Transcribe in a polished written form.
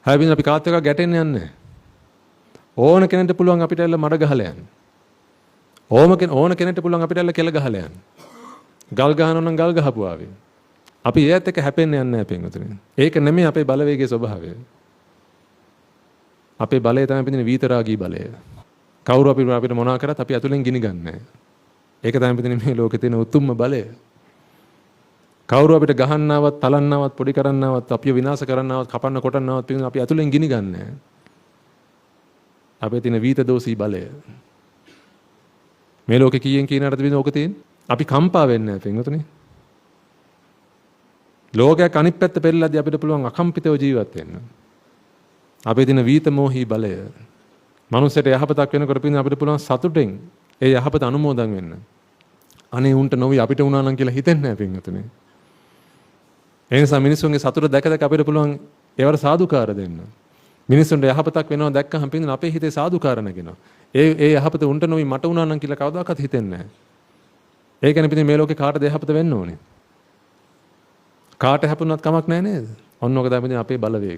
හැබැයි අපි කාත් එකක් ගැටෙන්න යන්නේ නැහැ. ඕන කෙනෙක්ට පුළුවන් අපිට ඇල්ල මඩ ගහලා යන්න. ඕන කෙනෙක්ට පුළුවන් අපිට ඇල්ල කෙල ගහලා යන්න. ගල් ගහනවා නම් ගල් ගහපු ආවේ. අපි ඒත් එක්ක හැපෙන්න යන්නේ නැහැ පින්වතුනි. ඒක නෙමෙයි අපේ බලවේගයේ ස්වභාවය. අපේ බලය තමයි පිටින් විතරාගී බලය. කවුරු අපිට මොනවා කරත් අපි අතුලෙන් ගිනි ගන්නෑ. ඒක තමයි පිටින් මේ ලෝකේ තියෙන උතුම්ම බලය. කවුරු අපිට ගහන්නවත්, තලන්නවත්, පොඩි කරන්නවත්, අපිව විනාශ කරන්නවත්, කපන්න කොටන්නවත් පිටින් අපි අතුලෙන් ගිනි ගන්නෑ. අපේ තියෙන විත දෝෂී බලය. මේ ලෝකේ කීයෙන් කියනකට පිටින් ඕක තියෙන්නේ. අපි කම්පා වෙන්නේ නැහැ පින්වතුනි. ලෝකයක් අනිත් පැත්ත පෙරලද්දී අපිට පුළුවන් අකම්පිතව ජීවත් වෙන්න. අපේ තියෙන විත මොහි බලය. මනුස්සයට යහපතක් වෙනකොට පිටින් අපිට පුළුවන් සතුටෙන් ඒ යහපත අනුමෝදන් වෙන්න. අනේ උන්ට නොවි අපිට වුණා නම් කියලා හිතෙන්නේ නැහැ පින්වතුනි. ඒ නිසා මිනිස්සුන්ගේ සතුට දැක දැක අපිට පුළුවන් ඒවට සාදුකාර දෙන්න. මිනිස්සුන්ට යහපතක් වෙනවා දැක්කහම පිටින් අපේ හිතේ සාදුකාර නැගෙනවා. ඒ යහපත උන්ට නොවි මට වුණා නම් කියලා කවදාකවත් හිතෙන්නේ නැහැ. ඒ කියන්නේ පිටින් මේ ලෝකේ කාටද යහපත වෙන්න ඕනේ? කාට හැපුණත් කමක් නැහැ නේද? ඔන්න ඔක තමයි අපේ බලවේගය.